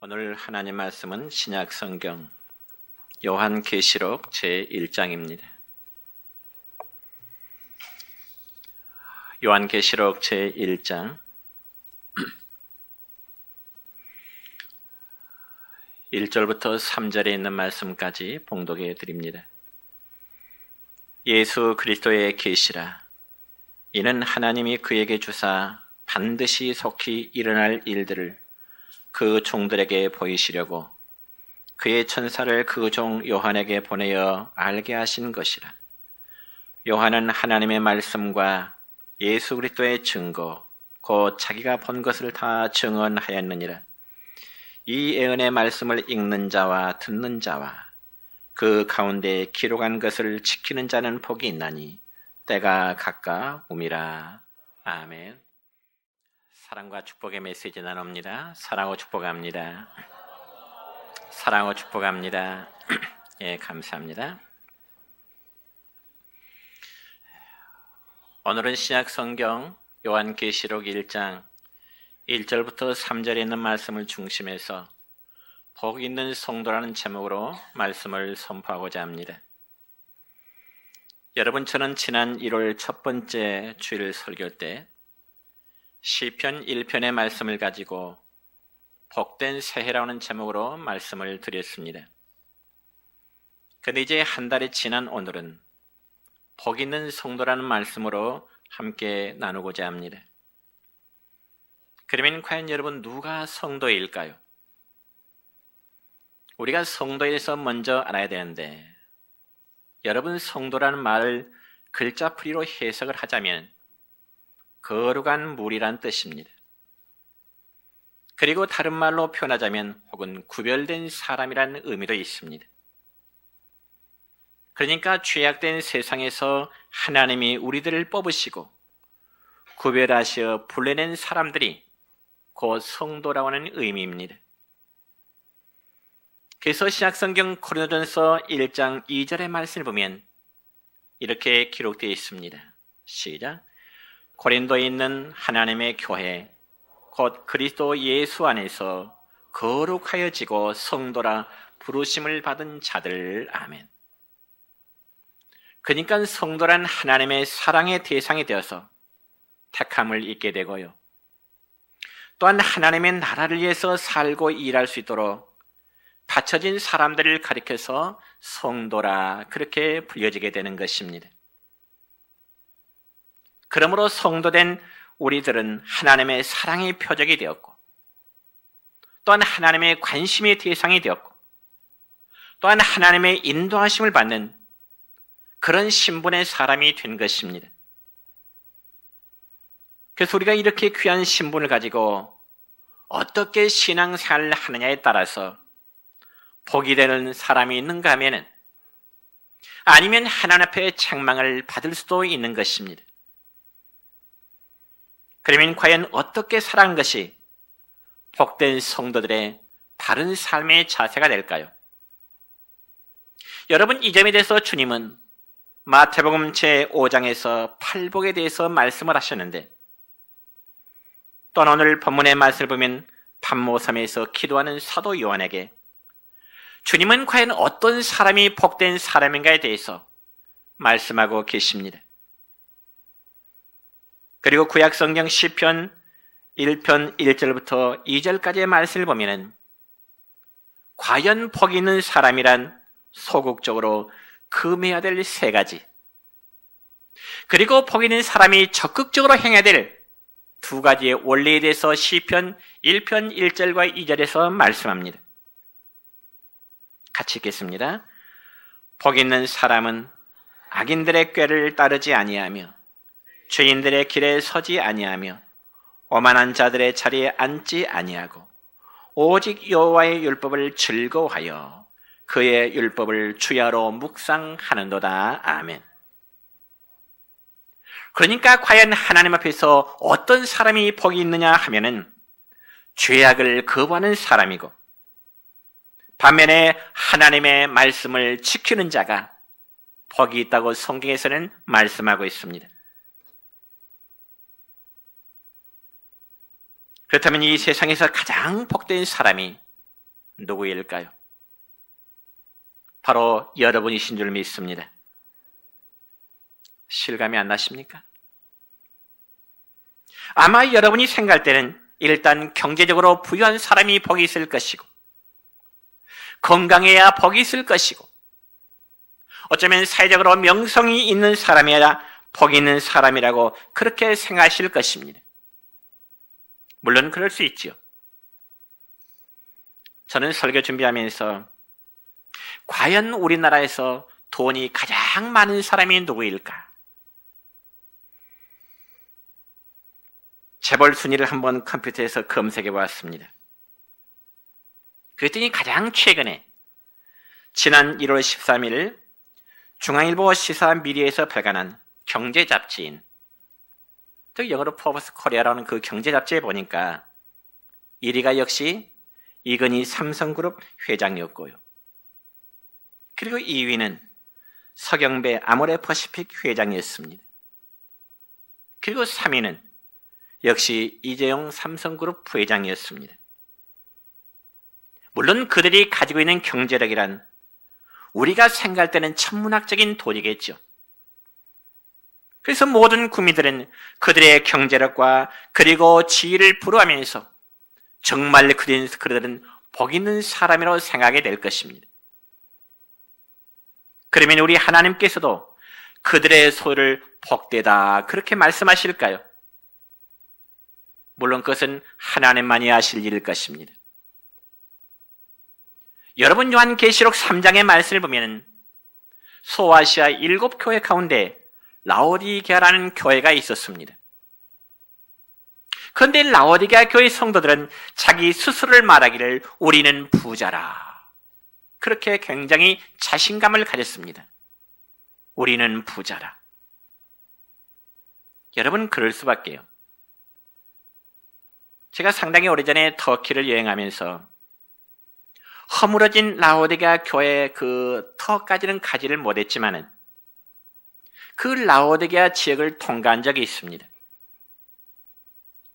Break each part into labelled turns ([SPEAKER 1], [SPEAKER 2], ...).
[SPEAKER 1] 오늘 하나님 말씀은 신약 성경 요한계시록 제1장입니다. 요한계시록 제1장 1절부터 3절에 있는 말씀까지 봉독해 드립니다. 예수 그리스도의 계시라. 이는 하나님이 그에게 주사 반드시 속히 일어날 일들을 그 종들에게 보이시려고 그의 천사를 그 종 요한에게 보내어 알게 하신 것이라. 요한은 하나님의 말씀과 예수 그리스도의 증거 곧 자기가 본 것을 다 증언하였느니라. 이 예언의 말씀을 읽는 자와 듣는 자와 그 가운데 기록한 것을 지키는 자는 복이 있나니 때가 가까움이라. 아멘. 사랑과 축복의 메시지 나눕니다. 사랑하고 축복합니다. 사랑하고 축복합니다. 예, 감사합니다. 오늘은 신약 성경 요한계시록 1장 1절부터 3절에 있는 말씀을 중심해서 복 있는 성도라는 제목으로 말씀을 선포하고자 합니다. 여러분, 저는 지난 1월 첫 번째 주일 설교 때 시편 1편의 말씀을 가지고 복된 새해라는 제목으로 말씀을 드렸습니다. 그런데 이제 한 달이 지난 오늘은 복 있는 성도라는 말씀으로 함께 나누고자 합니다. 그러면 과연 여러분, 누가 성도일까요? 우리가 성도에 대해서 먼저 알아야 되는데, 여러분, 성도라는 말을 글자풀이로 해석을 하자면 거룩한 무리란 뜻입니다. 그리고 다른 말로 표현하자면 혹은 구별된 사람이라는 의미도 있습니다. 그러니까 죄악된 세상에서 하나님이 우리들을 뽑으시고 구별하시어 불러낸 사람들이 곧 성도라고 하는 의미입니다. 그래서 신약성경 고린도전서 1장 2절의 말씀을 보면 이렇게 기록되어 있습니다. 시작. 고린도에 있는 하나님의 교회 곧 그리스도 예수 안에서 거룩하여지고 성도라 부르심을 받은 자들. 아멘. 그러니까 성도란 하나님의 사랑의 대상이 되어서 택함을 입게 되고요, 또한 하나님의 나라를 위해서 살고 일할 수 있도록 바쳐진 사람들을 가리켜서 성도라 그렇게 불려지게 되는 것입니다. 그러므로 성도된 우리들은 하나님의 사랑의 표적이 되었고, 또한 하나님의 관심의 대상이 되었고, 또한 하나님의 인도하심을 받는 그런 신분의 사람이 된 것입니다. 그래서 우리가 이렇게 귀한 신분을 가지고 어떻게 신앙생활을 하느냐에 따라서 복이 되는 사람이 있는가 하면은, 아니면 하나님 앞에 책망을 받을 수도 있는 것입니다. 그러면 과연 어떻게 살아가는 것이 복된 성도들의 바른 삶의 자세가 될까요? 여러분, 이 점에 대해서 주님은 마태복음 제5장에서 팔복에 대해서 말씀을 하셨는데, 또 오늘 본문의 말씀을 보면 반모섬에서 기도하는 사도 요한에게 주님은 과연 어떤 사람이 복된 사람인가에 대해서 말씀하고 계십니다. 그리고 구약성경 시편 1편 1절부터 2절까지의 말씀을 보면 과연 복 있는 사람이란 소극적으로 금해야 될 세 가지, 그리고 복 있는 사람이 적극적으로 행해야 될 두 가지의 원리에 대해서 시편 1편 1절과 2절에서 말씀합니다. 같이 읽겠습니다. 복 있는 사람은 악인들의 꾀를 따르지 아니하며 죄인들의 길에 서지 아니하며 오만한 자들의 자리에 앉지 아니하고 오직 여호와의 율법을 즐거워하여 그의 율법을 주야로 묵상하는도다. 아멘. 그러니까 과연 하나님 앞에서 어떤 사람이 복이 있느냐 하면은 죄악을 거부하는 사람이고, 반면에 하나님의 말씀을 지키는 자가 복이 있다고 성경에서는 말씀하고 있습니다. 그렇다면 이 세상에서 가장 복된 사람이 누구일까요? 바로 여러분이신 줄 믿습니다. 실감이 안 나십니까? 아마 여러분이 생각할 때는 일단 경제적으로 부유한 사람이 복이 있을 것이고, 건강해야 복이 있을 것이고, 어쩌면 사회적으로 명성이 있는 사람이야 복이 있는 사람이라고 그렇게 생각하실 것입니다. 물론 그럴 수 있죠. 저는 설교 준비하면서 과연 우리나라에서 돈이 가장 많은 사람이 누구일까? 재벌 순위를 한번 컴퓨터에서 검색해 보았습니다. 그랬더니 가장 최근에 지난 1월 13일 중앙일보 시사미디어에서 발간한 경제 잡지인, 즉 영어로 포브스 코리아라는 그 경제 잡지에 보니까 1위가 역시 이건희 삼성그룹 회장이었고요. 그리고 2위는 서경배 아모레퍼시픽 회장이었습니다. 그리고 3위는 역시 이재용 삼성그룹 부회장이었습니다. 물론 그들이 가지고 있는 경제력이란 우리가 생각할 때는 천문학적인 돈이겠죠. 그래서 모든 국민들은 그들의 경제력과 그리고 지위를 부러워하면서 정말 그들은 복 있는 사람이라고 생각하게 될 것입니다. 그러면 우리 하나님께서도 그들의 소를 복되다 그렇게 말씀하실까요? 물론 그것은 하나님만이 아실 일일 것입니다. 여러분 요한계시록 3장의 말씀을 보면 소아시아 7교회 가운데 라오디게아라는 교회가 있었습니다. 그런데 라오디게아 교회 성도들은 자기 스스로를 말하기를 우리는 부자라, 그렇게 굉장히 자신감을 가졌습니다. 우리는 부자라. 여러분 그럴 수밖에요. 제가 상당히 오래전에 터키를 여행하면서 허물어진 라오디게아 교회 그 터까지는 가지를 못했지만은 그 라오디게아 지역을 통과한 적이 있습니다.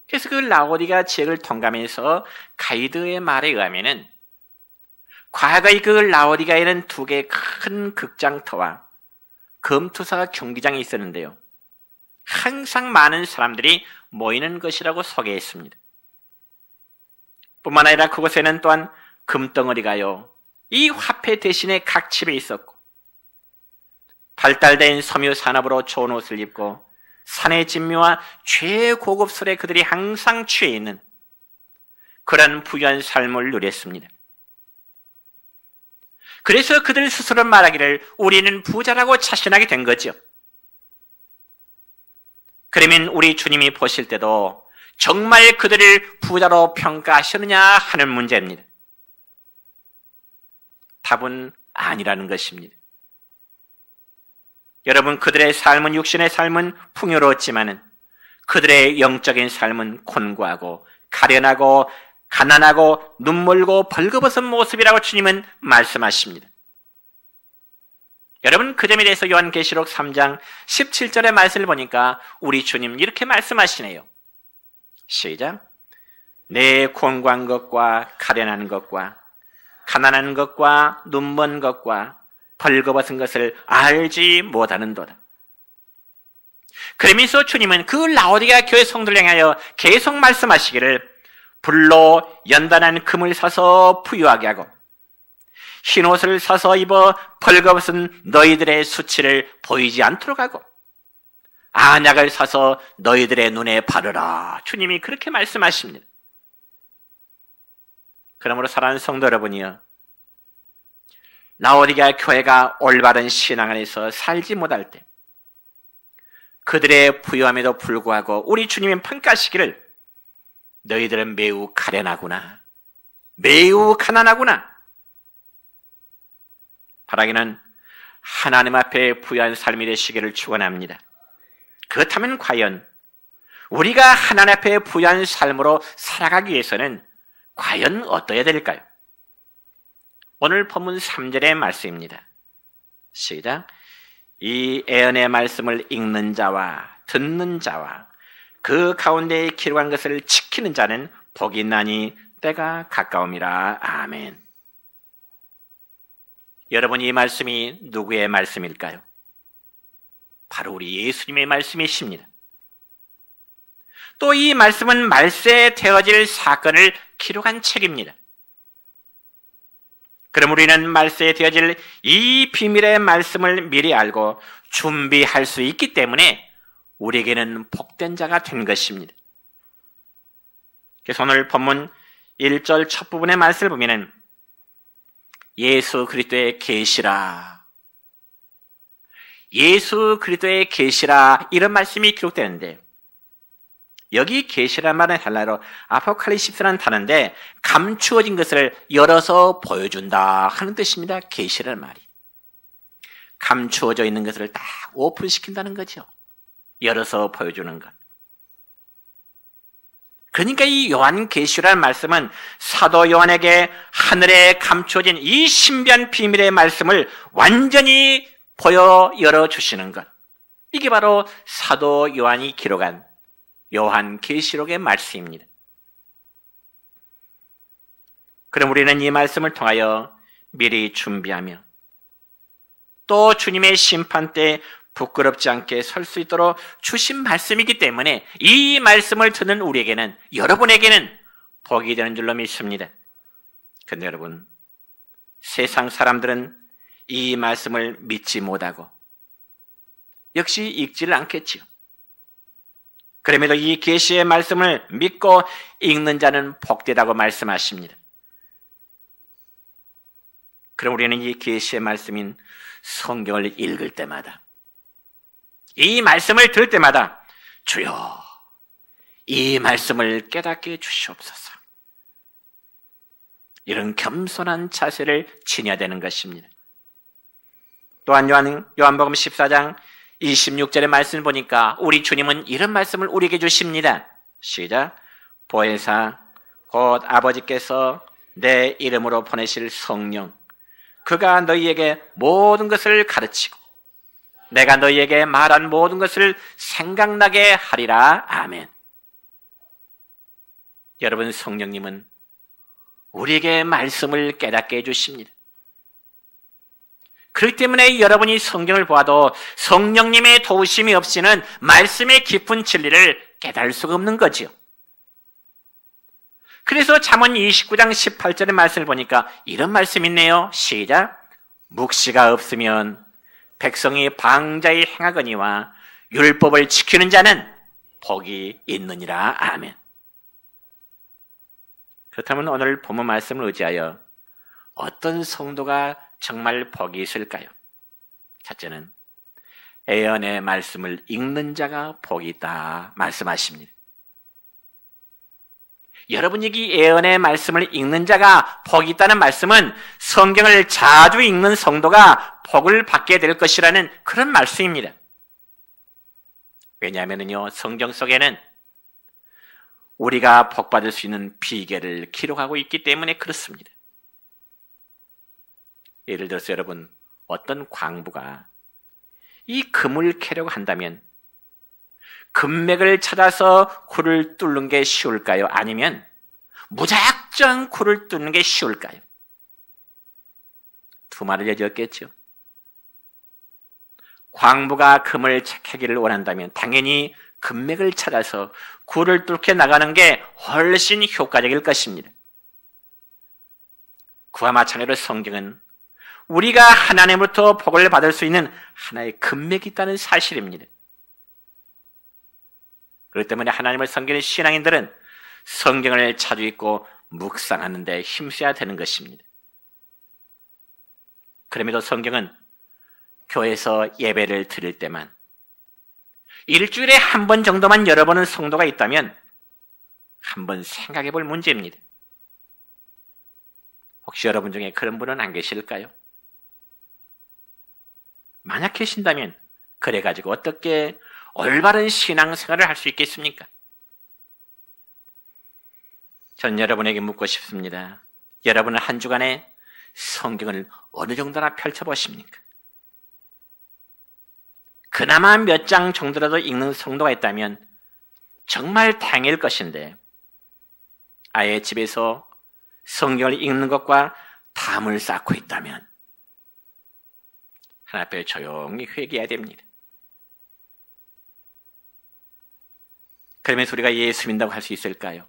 [SPEAKER 1] 그래서 그 라오디게아 지역을 통과하면서 가이드의 말에 의하면은 과거의 그 라오디게아에는 2개의 큰 극장터와 검투사 경기장이 있었는데요. 항상 많은 사람들이 모이는 것이라고 소개했습니다. 뿐만 아니라 그곳에는 또한 금덩어리가요, 이 화폐 대신에 각 집에 있었고, 발달된 섬유 산업으로 좋은 옷을 입고 산의 진미와 최고급 술에 그들이 항상 취해 있는 그런 부유한 삶을 누렸습니다. 그래서 그들 스스로 말하기를 우리는 부자라고 자신하게 된 거죠. 그러면 우리 주님이 보실 때도 정말 그들을 부자로 평가하시느냐 하는 문제입니다. 답은 아니라는 것입니다. 여러분, 그들의 삶은, 육신의 삶은 풍요로웠지만은 그들의 영적인 삶은 곤고하고 가련하고 가난하고 눈멀고 벌거벗은 모습이라고 주님은 말씀하십니다. 여러분, 그 점에 대해서 요한계시록 3장 17절의 말씀을 보니까 우리 주님 이렇게 말씀하시네요. 시작. 내 곤고한 것과 가련한 것과 가난한 것과 눈먼 것과 벌거벗은 것을 알지 못하는도다. 그러면서 주님은 그 라오디게아 교회 성도를 향하여 계속 말씀하시기를 불로 연단한 금을 사서 부유하게 하고 흰옷을 사서 입어 벌거벗은 너희들의 수치를 보이지 않도록 하고 안약을 사서 너희들의 눈에 바르라. 주님이 그렇게 말씀하십니다. 그러므로 사랑하는 성도 여러분이여, 라오디게아 교회가 올바른 신앙 안에서 살지 못할 때 그들의 부유함에도 불구하고 우리 주님은 평가하시기를 너희들은 매우 가련하구나, 매우 가난하구나. 바라기는 하나님 앞에 부유한 삶이 되시기를 축원합니다. 그렇다면 과연 우리가 하나님 앞에 부유한 삶으로 살아가기 위해서는 과연 어떠해야 될까요? 오늘 본문 3절의 말씀입니다. 시작. 이 애언의 말씀을 읽는 자와 듣는 자와 그 가운데에 기록한 것을 지키는 자는 복이 있나니 때가 가까움이라. 아멘. 여러분, 이 말씀이 누구의 말씀일까요? 바로 우리 예수님의 말씀이십니다. 또 이 말씀은 말세에 되어질 사건을 기록한 책입니다. 그럼 우리는 말세에 되어질 이 비밀의 말씀을 미리 알고 준비할 수 있기 때문에 우리에게는 복된 자가 된 것입니다. 그래서 오늘 본문 1절 첫 부분의 말씀을 보면은 예수 그리스도의 계시라, 예수 그리스도의 계시라, 이런 말씀이 기록되는데, 여기 계시란 말은 헬라어로 아포칼립시스라는 단어인데 감추어진 것을 열어서 보여준다 하는 뜻입니다. 계시라는 말이 감추어져 있는 것을 딱 오픈시킨다는 거죠. 열어서 보여주는 것. 그러니까 이 요한계시라는 말씀은 사도 요한에게 하늘에 감추어진 이 신비한 비밀의 말씀을 완전히 보여 열어주시는 것, 이게 바로 사도 요한이 기록한 요한계시록의 말씀입니다. 그럼 우리는 이 말씀을 통하여 미리 준비하며 또 주님의 심판 때 부끄럽지 않게 설 수 있도록 주신 말씀이기 때문에 이 말씀을 듣는 우리에게는, 여러분에게는 복이 되는 줄로 믿습니다. 그런데 여러분, 세상 사람들은 이 말씀을 믿지 못하고 역시 읽지를 않겠지요. 그럼에도 이 계시의 말씀을 믿고 읽는 자는 복되다고 말씀하십니다. 그럼 우리는 이 계시의 말씀인 성경을 읽을 때마다, 이 말씀을 들을 때마다 주여 이 말씀을 깨닫게 해주시옵소서, 이런 겸손한 자세를 지녀야 되는 것입니다. 또한 요한복음 14장 26절의 말씀을 보니까 우리 주님은 이런 말씀을 우리에게 주십니다. 시작. 보혜사 곧 아버지께서 내 이름으로 보내실 성령, 그가 너희에게 모든 것을 가르치고 내가 너희에게 말한 모든 것을 생각나게 하리라. 아멘. 여러분, 성령님은 우리에게 말씀을 깨닫게 해주십니다. 그렇기 때문에 여러분이 성경을 보아도 성령님의 도우심이 없이는 말씀의 깊은 진리를 깨달을 수가 없는 거지요. 그래서 잠언 29장 18절의 말씀을 보니까 이런 말씀이 있네요. 시작. 묵시가 없으면 백성이 방자히 행하거니와 율법을 지키는 자는 복이 있느니라. 아멘. 그렇다면 오늘 본문 말씀을 의지하여 어떤 성도가 정말 복이 있을까요? 첫째는 예언의 말씀을 읽는 자가 복이 있다 말씀하십니다. 여러분이 이 예언의 말씀을 읽는 자가 복이 있다는 말씀은 성경을 자주 읽는 성도가 복을 받게 될 것이라는 그런 말씀입니다. 왜냐하면요, 성경 속에는 우리가 복받을 수 있는 비결을 기록하고 있기 때문에 그렇습니다. 예를 들어서 여러분, 어떤 광부가 이 금을 캐려고 한다면 금맥을 찾아서 굴을 뚫는 게 쉬울까요? 아니면 무작정 굴을 뚫는 게 쉬울까요? 두 말을 여지었겠죠. 광부가 금을 캐기를 원한다면 당연히 금맥을 찾아서 굴을 뚫게 나가는 게 훨씬 효과적일 것입니다. 그와 마찬가지로 성경은 우리가 하나님으로부터 복을 받을 수 있는 하나의 금맥이 있다는 사실입니다. 그렇기 때문에 하나님을 섬기는 신앙인들은 성경을 자주 읽고 묵상하는 데 힘써야 되는 것입니다. 그럼에도 성경은 교회에서 예배를 드릴 때만 일주일에 한 번 정도만 열어보는 성도가 있다면 한번 생각해 볼 문제입니다. 혹시 여러분 중에 그런 분은 안 계실까요? 만약 계신다면 그래가지고 어떻게 올바른 신앙생활을 할 수 있겠습니까? 전 여러분에게 묻고 싶습니다. 여러분은 한 주간에 성경을 어느 정도나 펼쳐보십니까? 그나마 몇 장 정도라도 읽는 성도가 있다면 정말 다행일 것인데, 아예 집에서 성경을 읽는 것과 담을 쌓고 있다면 하나님 앞에 조용히 회개해야 됩니다. 그러면서 우리가 예수 믿는다고 할 수 있을까요?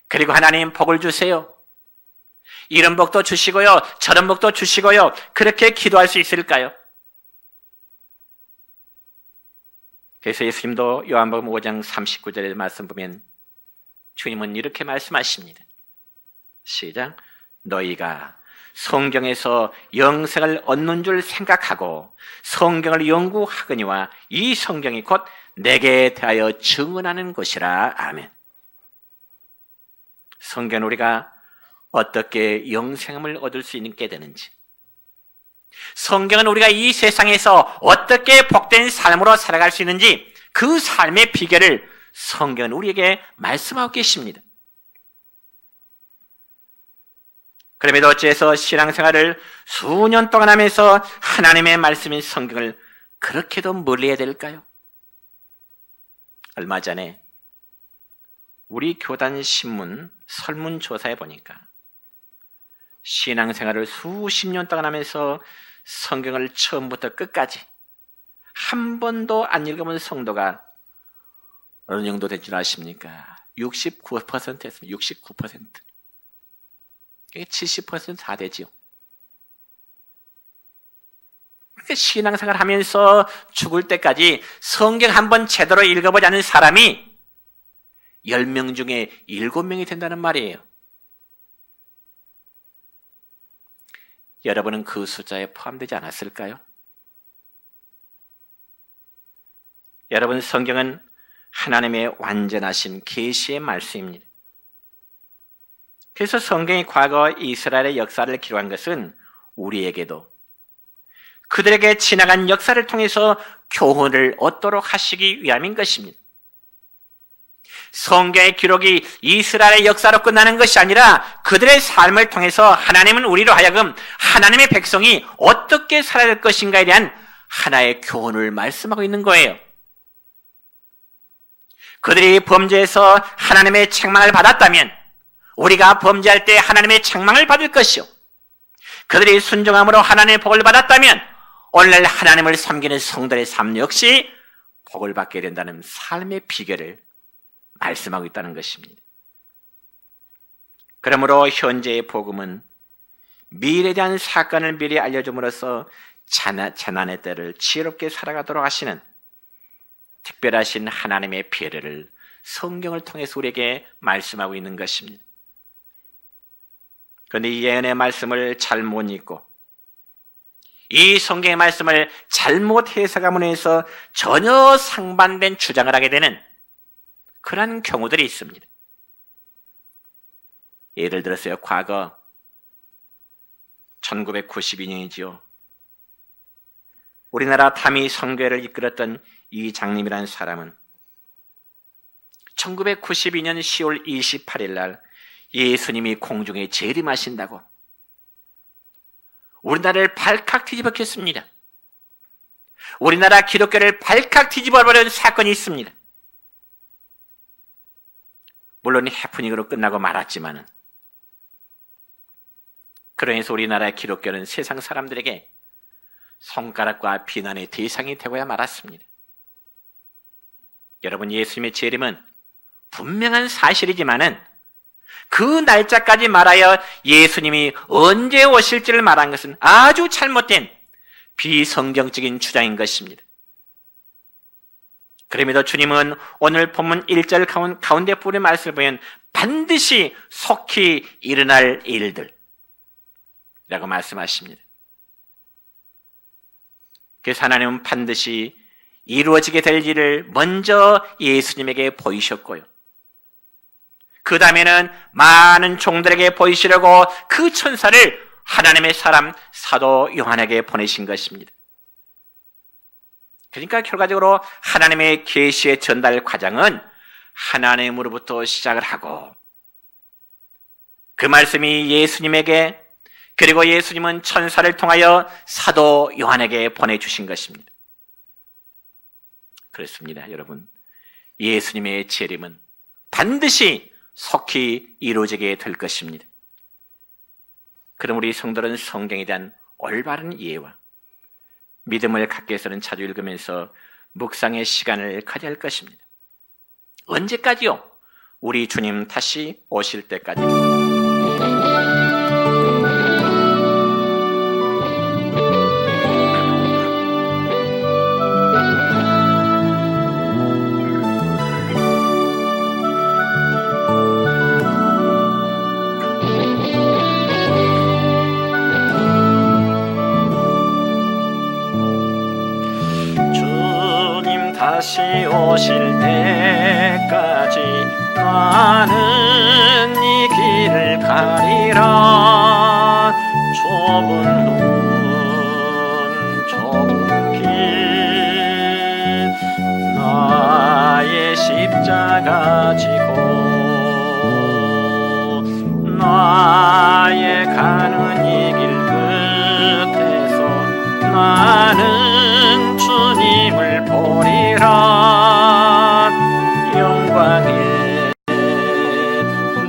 [SPEAKER 1] 그리고 하나님 복을 주세요. 이런 복도 주시고요, 저런 복도 주시고요, 그렇게 기도할 수 있을까요? 그래서 예수님도 요한복음 5장 39절의 말씀 보면 주님은 이렇게 말씀하십니다. 시작. 너희가 성경에서 영생을 얻는 줄 생각하고 성경을 연구하거니와 이 성경이 곧 내게 대하여 증언하는 것이라. 아멘. 성경은 우리가 어떻게 영생을 얻을 수 있게 되는지, 성경은 우리가 이 세상에서 어떻게 복된 삶으로 살아갈 수 있는지 그 삶의 비결을 성경은 우리에게 말씀하고 계십니다. 그럼에도 어찌해서 신앙생활을 수년 동안 하면서 하나님의 말씀인 성경을 그렇게도 멀리해야 될까요? 얼마 전에 우리 교단 신문 설문조사에 보니까 신앙생활을 수십 년 동안 하면서 성경을 처음부터 끝까지 한 번도 안 읽어본 성도가 어느 정도 된 줄 아십니까? 69%였습니다. 69%. 이게 70% 다 되지요. 신앙생활 하면서 죽을 때까지 성경 한 번 제대로 읽어보지 않은 사람이 10명 중에 7명이 된다는 말이에요. 여러분은 그 숫자에 포함되지 않았을까요? 여러분, 성경은 하나님의 완전하신 계시의 말씀입니다. 그래서 성경이 과거 이스라엘의 역사를 기록한 것은 우리에게도 그들에게 지나간 역사를 통해서 교훈을 얻도록 하시기 위함인 것입니다. 성경의 기록이 이스라엘의 역사로 끝나는 것이 아니라 그들의 삶을 통해서 하나님은 우리로 하여금 하나님의 백성이 어떻게 살아야 할 것인가에 대한 하나의 교훈을 말씀하고 있는 거예요. 그들이 범죄해서 하나님의 책망을 받았다면 우리가 범죄할 때 하나님의 책망을 받을 것이요, 그들이 순종함으로 하나님의 복을 받았다면 오늘날 하나님을 섬기는 성도의 삶 역시 복을 받게 된다는 삶의 비결을 말씀하고 있다는 것입니다. 그러므로 현재의 복음은 미래에 대한 사건을 미리 알려줌으로써 재난의 때를 지혜롭게 살아가도록 하시는 특별하신 하나님의 배려를 성경을 통해서 우리에게 말씀하고 있는 것입니다. 그런데 이 예언의 말씀을 잘못 읽고 이 성경의 말씀을 잘못 해석함으로 해서 전혀 상반된 주장을 하게 되는 그런 경우들이 있습니다. 예를 들어서요, 과거 1992년이지요. 우리나라 다미 선교회를 이끌었던 이 장님이라는 사람은 1992년 10월 28일 날 예수님이 공중에 재림하신다고 우리나라를 발칵 뒤집었겠습니다. 우리나라 기독교를 발칵 뒤집어버린 사건이 있습니다. 물론 해프닝으로 끝나고 말았지만은, 그러면서 우리나라의 기독교는 세상 사람들에게 손가락과 비난의 대상이 되고야 말았습니다. 여러분, 예수님의 재림은 분명한 사실이지만은 그 날짜까지 말하여 예수님이 언제 오실지를 말한 것은 아주 잘못된 비성경적인 주장인 것입니다. 그럼에도 주님은 오늘 본문 1절 가운데 부분의 말씀을 보면 반드시 속히 일어날 일들 라고 말씀하십니다. 그래서 하나님은 반드시 이루어지게 될 일을 먼저 예수님에게 보이셨고요, 그 다음에는 많은 종들에게 보이시려고 그 천사를 하나님의 사람 사도 요한에게 보내신 것입니다. 그러니까 결과적으로 하나님의 계시의 전달 과정은 하나님으로부터 시작을 하고 그 말씀이 예수님에게, 그리고 예수님은 천사를 통하여 사도 요한에게 보내주신 것입니다. 그렇습니다, 여러분. 예수님의 재림은 반드시 속히 이루어지게 될 것입니다. 그럼 우리 성도는 성경에 대한 올바른 이해와 믿음을 갖기 위해서는 자주 읽으면서 묵상의 시간을 가져야 할 것입니다. 언제까지요? 우리 주님 다시 오실 때까지. 주님 다시 오실 때까지 나는 이 길을 가리라. 좁은 길 나의 십자가 지고 나의 가는 이 길 끝에서 나는 주님을 보리라. 영광의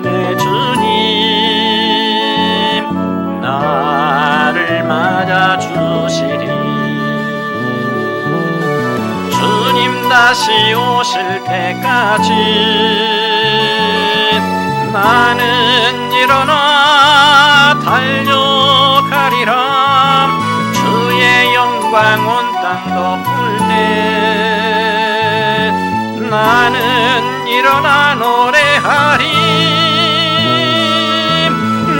[SPEAKER 1] 내 주님 나를 맞아주시리. 주님 다시 오실 때까지 나는 일어나 달려가리라. 주의 영광 온 땅 덮을 때 나는 일어나 노래하리.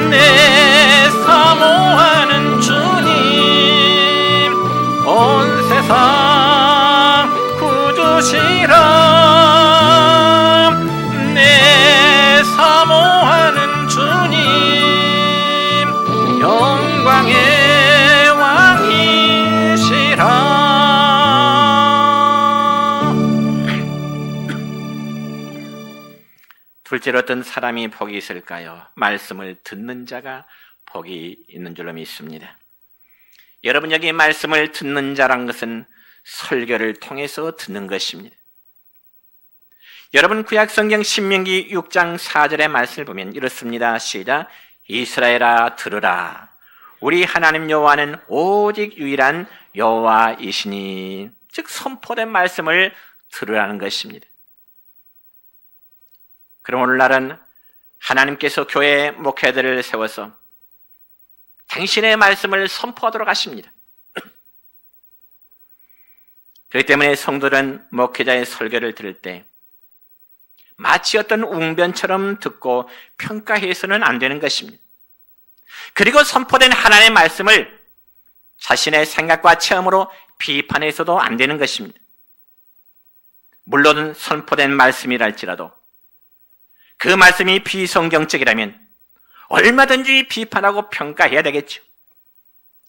[SPEAKER 1] 내 사모하는 주님 온 세상 구주시라. 내 사모하는 주님 영광의 왕이시라. 둘째로 어떤 사람이 복이 있을까요? 말씀을 듣는 자가 복이 있는 줄로 믿습니다. 여러분, 여기 말씀을 듣는 자란 것은 설교를 통해서 듣는 것입니다. 여러분, 구약성경 신명기 6장 4절의 말씀을 보면 이렇습니다. 시작. 이스라엘아 들으라. 우리 하나님 여호와는 오직 유일한 여호와이시니. 즉 선포된 말씀을 들으라는 것입니다. 그럼 오늘날은 하나님께서 교회 목회자들을 세워서 당신의 말씀을 선포하도록 하십니다. 그렇기 때문에 성도는 목회자의 설교를 들을 때 마치 어떤 웅변처럼 듣고 평가해서는 안 되는 것입니다. 그리고 선포된 하나님의 말씀을 자신의 생각과 체험으로 비판해서도 안 되는 것입니다. 물론 선포된 말씀이랄지라도 그 말씀이 비성경적이라면 얼마든지 비판하고 평가해야 되겠죠.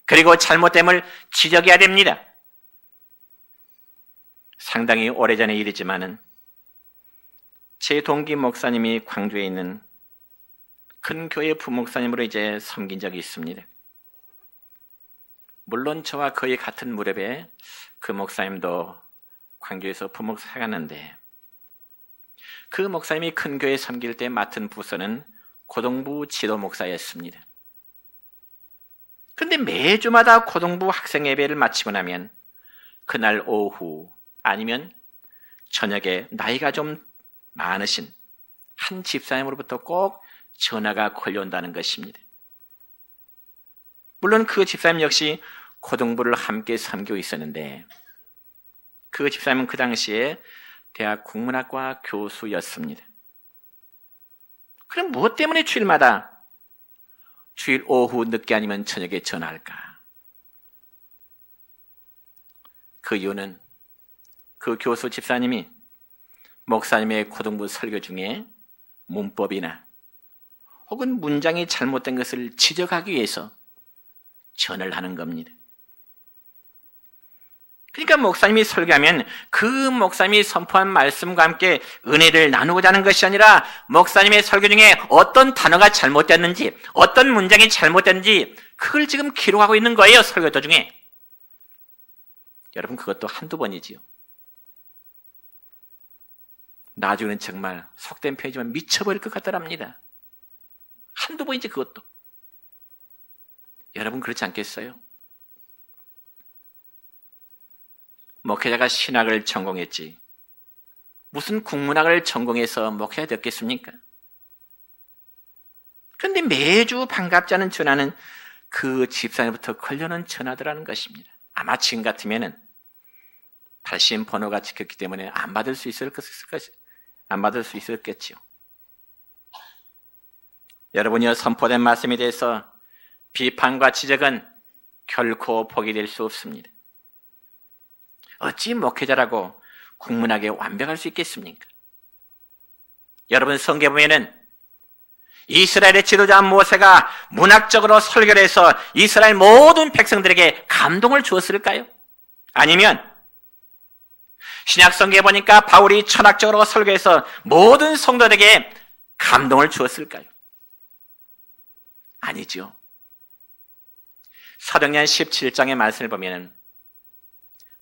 [SPEAKER 1] 그리고 잘못됨을 지적해야 됩니다. 상당히 오래전의 일이지만은 제 동기 목사님이 광주에 있는 큰 교회 부목사님으로 이제 섬긴 적이 있습니다. 물론 저와 거의 같은 무렵에 그 목사님도 광주에서 부목사 해갔는데 그 목사님이 큰 교회 섬길 때 맡은 부서는 고등부 지도 목사였습니다. 그런데 매주마다 고등부 학생 예배를 마치고 나면 그날 오후 아니면 저녁에 나이가 좀 많으신 한 집사님으로부터 꼭 전화가 걸려온다는 것입니다. 물론 그 집사님 역시 고등부를 함께 섬기고 있었는데 그 집사님은 그 당시에 대학 국문학과 교수였습니다. 그럼 무엇 때문에 주일마다 주일 오후 늦게 아니면 저녁에 전화할까? 그 이유는 그 교수 집사님이 목사님의 고등부 설교 중에 문법이나 혹은 문장이 잘못된 것을 지적하기 위해서 전화를 하는 겁니다. 그러니까 목사님이 설교하면 그 목사님이 선포한 말씀과 함께 은혜를 나누고자 하는 것이 아니라 목사님의 설교 중에 어떤 단어가 잘못됐는지 어떤 문장이 잘못됐는지 그걸 지금 기록하고 있는 거예요. 설교 도중에. 여러분, 그것도 한두 번이지요. 나중에는 정말 속된 표현이지만 미쳐버릴 것 같더랍니다. 한두 번이지 그것도. 여러분 그렇지 않겠어요? 목회자가 신학을 전공했지 무슨 국문학을 전공해서 목회가 됐겠습니까? 그런데 매주 반갑지 않은 전화는 그 집사님부터 걸려오는 전화더라는 것입니다. 아마 지금 같으면은 발신 번호가 찍혔기 때문에 안 받을 수 있었겠지요. 여러분이여, 선포된 말씀에 대해서 비판과 지적은 결코 포기될 수 없습니다. 어찌 목회자라고 국문학에 완벽할 수 있겠습니까? 여러분, 성경에 보면은 이스라엘의 지도자 모세가 문학적으로 설교를 해서 이스라엘 모든 백성들에게 감동을 주었을까요? 아니면 신약 성경에 보니까 바울이 철학적으로 설교해서 모든 성도들에게 감동을 주었을까요? 아니죠. 사도행전 17장의 말씀을 보면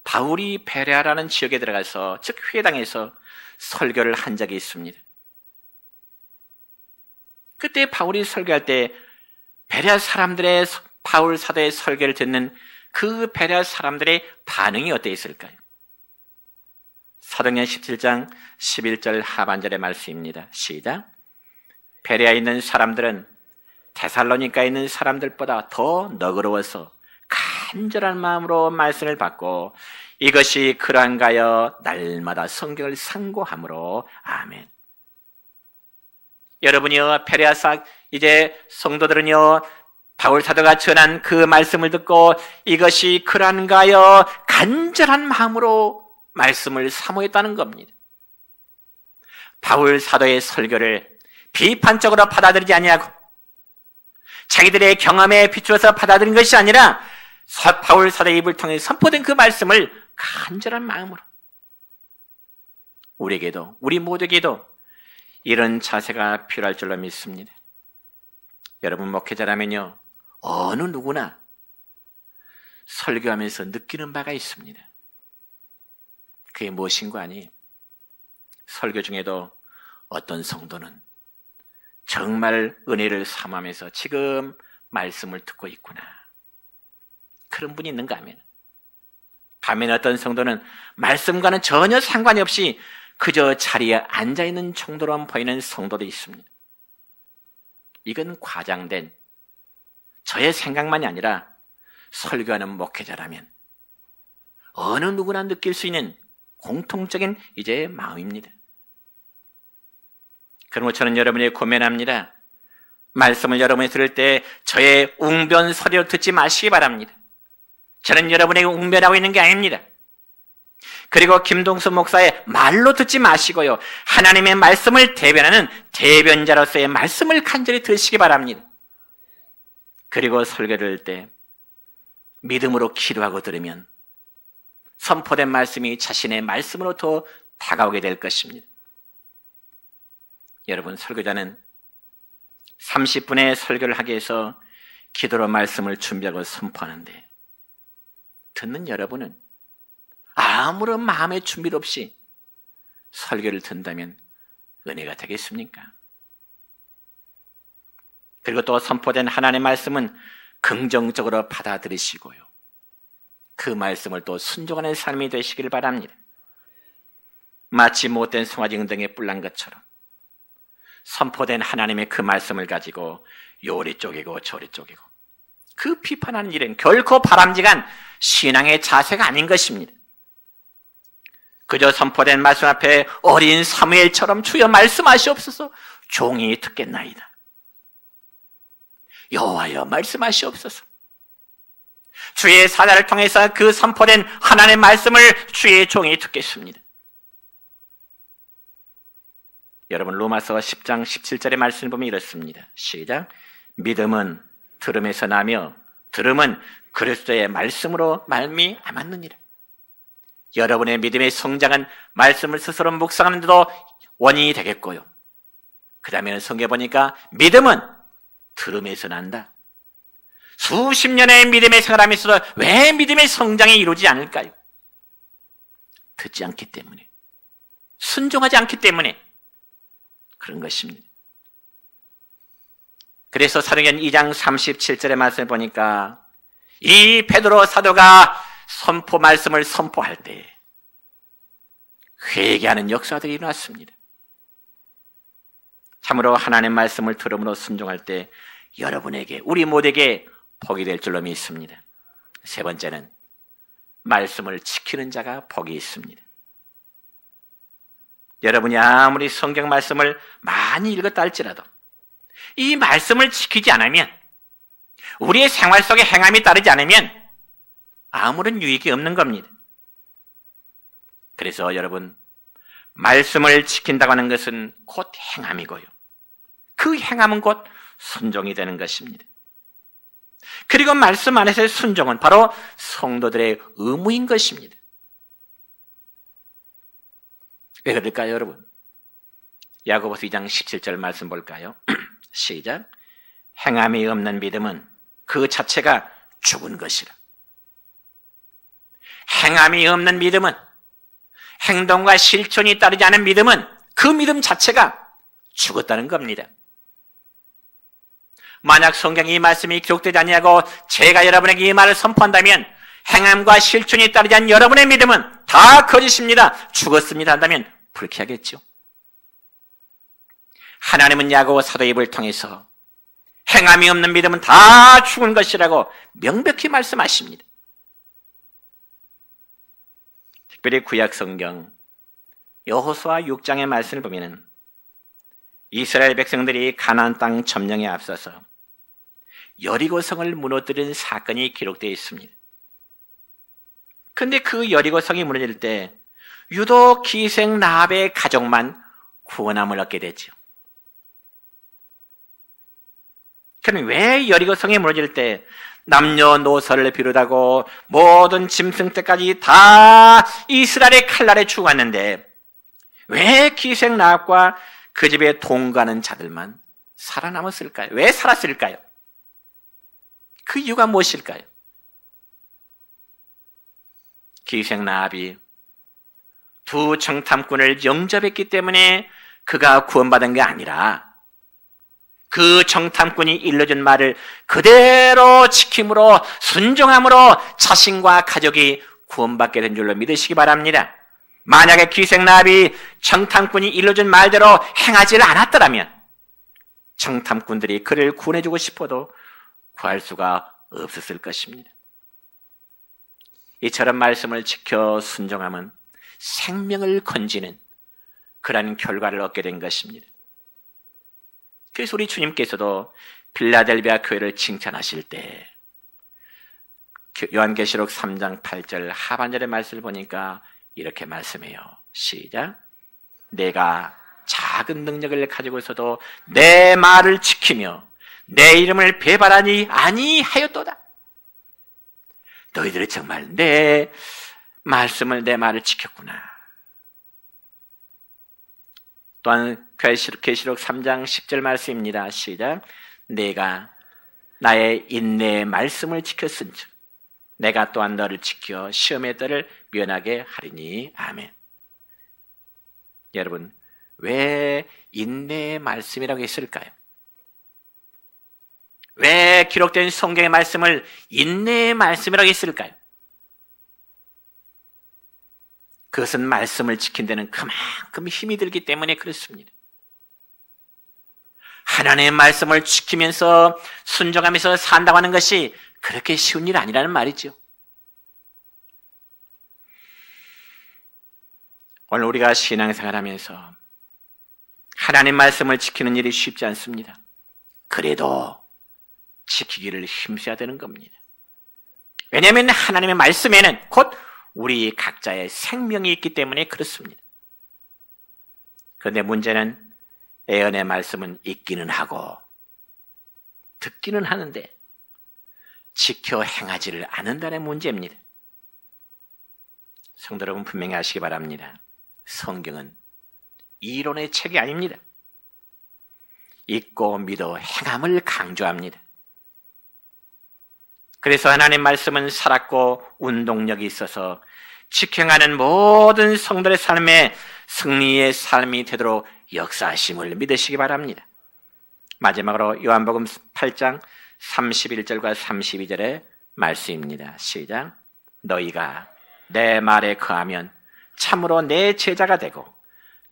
[SPEAKER 1] 바울이 베레아라는 지역에 들어가서, 즉 회당에서 설교를 한 적이 있습니다. 그때 바울이 설교할 때 베레아 사람들의 바울 사도의 설교를 듣는 그 베레아 사람들의 반응이 어땠을까요? 사도행전 17장 11절 하반절의 말씀입니다. 시작. 베레아에 있는 사람들은 데살로니가에 있는 사람들보다 더 너그러워서 간절한 마음으로 말씀을 받고 이것이 그러한가여 날마다 성경을 상고함으로. 아멘. 여러분이요, 베레아사 이제 성도들은요, 바울 사도가 전한 그 말씀을 듣고 이것이 그러한가여 간절한 마음으로 말씀을 사모했다는 겁니다. 바울 사도의 설교를 비판적으로 받아들이지 아니하고 자기들의 경험에 비추어서 받아들인 것이 아니라 바울 사도의 입을 통해 선포된 그 말씀을 간절한 마음으로, 우리에게도, 우리 모두에게도 이런 자세가 필요할 줄로 믿습니다. 여러분, 목회자라면요, 어느 누구나 설교하면서 느끼는 바가 있습니다. 그게 무엇인가 하니, 설교 중에도 어떤 성도는 정말 은혜를 삼으면서 지금 말씀을 듣고 있구나, 그런 분이 있는가 하면, 반면에 어떤 성도는 말씀과는 전혀 상관이 없이 그저 자리에 앉아있는 정도로만 보이는 성도도 있습니다. 이건 과장된 저의 생각만이 아니라 설교하는 목회자라면 어느 누구나 느낄 수 있는 공통적인 이제 마음입니다. 그러므로 저는 여러분에게 고면합니다. 말씀을 여러분이 들을 때 저의 웅변 소리로 듣지 마시기 바랍니다. 저는 여러분에게 웅변하고 있는 게 아닙니다. 그리고 김동수 목사의 말로 듣지 마시고요, 하나님의 말씀을 대변하는 대변자로서의 말씀을 간절히 들으시기 바랍니다. 그리고 설교를 들을 때 믿음으로 기도하고 들으면 선포된 말씀이 자신의 말씀으로 더 다가오게 될 것입니다. 여러분, 설교자는 30분의 설교를 하기 위해서 기도로 말씀을 준비하고 선포하는데, 듣는 여러분은 아무런 마음의 준비도 없이 설교를 듣는다면 은혜가 되겠습니까? 그리고 또 선포된 하나님의 말씀은 긍정적으로 받아들이시고요, 그 말씀을 또 순종하는 삶이 되시길 바랍니다. 마치 못된 송아지 응덩이에 뿔난 것처럼 선포된 하나님의 그 말씀을 가지고 요리 쪼개고 저리 쪼개고 그 비판하는 일은 결코 바람직한 신앙의 자세가 아닌 것입니다. 그저 선포된 말씀 앞에 어린 사무엘처럼 주여 말씀하시옵소서, 종이 듣겠나이다. 여호와여 말씀하시옵소서. 주의 사자를 통해서 그 선포된 하나님의 말씀을 주의 종이 듣겠습니다. 여러분, 로마서 10장 17절의 말씀을 보면 이렇습니다. 시작. 믿음은 들음에서 나며 들음은 그리스도의 말씀으로 말미암았느니라. 여러분의 믿음의 성장은 말씀을 스스로 묵상하는 데도 원인이 되겠고요, 그 다음에는 성경에 보니까 믿음은 들음에서 난다. 수십 년의 믿음의 생활하면서도 왜 믿음의 성장이 이루어지지 않을까요? 듣지 않기 때문에, 순종하지 않기 때문에 그런 것입니다. 그래서 사도행전 2장 37절의 말씀을 보니까 이 베드로 사도가 선포 말씀을 선포할 때 회개하는 역사들이 일어났습니다. 참으로 하나님의 말씀을 들음으로 순종할 때 여러분에게, 우리 모두에게 복이 될 줄로 믿습니다. 세 번째는 말씀을 지키는 자가 복이 있습니다. 여러분이 아무리 성경 말씀을 많이 읽었다 할지라도 이 말씀을 지키지 않으면, 우리의 생활 속에 행함이 따르지 않으면 아무런 유익이 없는 겁니다. 그래서 여러분, 말씀을 지킨다고 하는 것은 곧 행함이고요, 그 행함은 곧 순종이 되는 것입니다. 그리고 말씀 안에서의 순종은 바로 성도들의 의무인 것입니다. 왜 그럴까요, 여러분? 야고보서 2장 17절 말씀 볼까요? 시작. 행함이 없는 믿음은 그 자체가 죽은 것이라. 행함이 없는 믿음은, 행동과 실천이 따르지 않은 믿음은 그 믿음 자체가 죽었다는 겁니다. 만약 성경에 이 말씀이 기록되지 아니하고 제가 여러분에게 이 말을 선포한다면, 행함과 실천이 따르지 않은 여러분의 믿음은 다 거짓입니다, 죽었습니다 한다면 불쾌하겠죠. 하나님은 야고보 사도의 입을 통해서 행함이 없는 믿음은 다 죽은 것이라고 명백히 말씀하십니다. 특별히 구약 성경 여호수아 6장의 말씀을 보면 이스라엘 백성들이 가나안 땅 점령에 앞서서 여리고성을 무너뜨린 사건이 기록되어 있습니다. 그런데 그 여리고성이 무너질 때 유독 기생 라합의 가족만 구원함을 얻게 되죠. 그럼 왜 여리고성이 무너질 때 남녀노소를 비롯하고 모든 짐승떼까지 다 이스라엘의 칼날에 죽었는데 왜 기생 라합과 그 집에 동거하는 자들만 살아남았을까요? 왜 살았을까요? 그 이유가 무엇일까요? 기생 라합이 두 정탐꾼을 영접했기 때문에 그가 구원받은 게 아니라 그 정탐꾼이 일러준 말을 그대로 지킴으로, 순종함으로 자신과 가족이 구원받게 된 줄로 믿으시기 바랍니다. 만약에 기생 라합이 정탐꾼이 일러준 말대로 행하지 않았더라면 정탐꾼들이 그를 구원해주고 싶어도 구할 수가 없었을 것입니다. 이처럼 말씀을 지켜 순종함은 생명을 건지는 그러한 결과를 얻게 된 것입니다. 그래서 우리 주님께서도 빌라델비아 교회를 칭찬하실 때 요한계시록 3장 8절 하반절의 말씀을 보니까 이렇게 말씀해요. 시작. 내가 작은 능력을 가지고 있어도 내 말을 지키며 내 이름을 배반하니 아니하였도다. 너희들이 정말 내 말씀을, 내 말을 지켰구나. 또한 계시록 3장 10절 말씀입니다. 시작. 내가 나의 인내의 말씀을 지켰은즉 내가 또한 너를 지켜 시험의 때를 면하게 하리니. 아멘. 여러분, 왜 인내의 말씀이라고 했을까요? 왜 기록된 성경의 말씀을 인내의 말씀이라고 했을까요? 그것은 말씀을 지킨 데는 그만큼 힘이 들기 때문에 그렇습니다. 하나님의 말씀을 지키면서 순종하면서 산다고 하는 것이 그렇게 쉬운 일 아니라는 말이죠. 오늘 우리가 신앙생활하면서 하나님 말씀을 지키는 일이 쉽지 않습니다. 그래도 지키기를 힘써야 되는 겁니다. 왜냐하면 하나님의 말씀에는 곧 우리 각자의 생명이 있기 때문에 그렇습니다. 그런데 문제는 예언의 말씀은 있기는 하고 듣기는 하는데 지켜 행하지를 않는다는 문제입니다. 성도 여러분, 분명히 아시기 바랍니다. 성경은 이론의 책이 아닙니다. 읽고 믿어 행함을 강조합니다. 그래서 하나님 말씀은 살았고 운동력이 있어서 지켜가는 모든 성도의 삶에 승리의 삶이 되도록 역사하심을 믿으시기 바랍니다. 마지막으로 요한복음 8장 31절과 32절의 말씀입니다. 시작. 너희가 내 말에 거하면 참으로 내 제자가 되고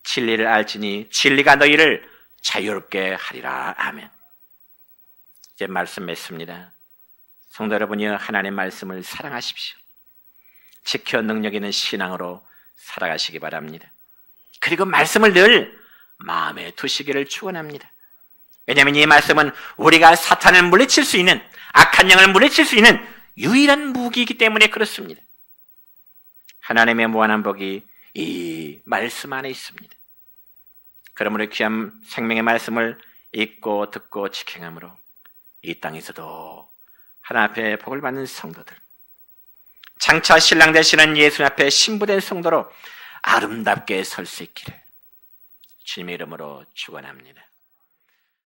[SPEAKER 1] 진리를 알지니 진리가 너희를 자유롭게 하리라. 아멘. 이제 말씀 맺습니다. 성도 여러분이여, 하나님의 말씀을 사랑하십시오. 지켜 능력 있는 신앙으로 살아가시기 바랍니다. 그리고 말씀을 늘 마음에 두시기를 축원합니다. 왜냐하면 이 말씀은 우리가 사탄을 물리칠 수 있는, 악한 영을 물리칠 수 있는 유일한 무기이기 때문에 그렇습니다. 하나님의 무한한 복이 이 말씀 안에 있습니다. 그러므로 귀한 생명의 말씀을 읽고 듣고 지켜함으로 이 땅에서도 하나님 앞에 복을 받는 성도들, 장차 신랑 되시는 예수님 앞에 신부된 성도로 아름답게 설 수 있기를 주님의 이름으로 축원합니다.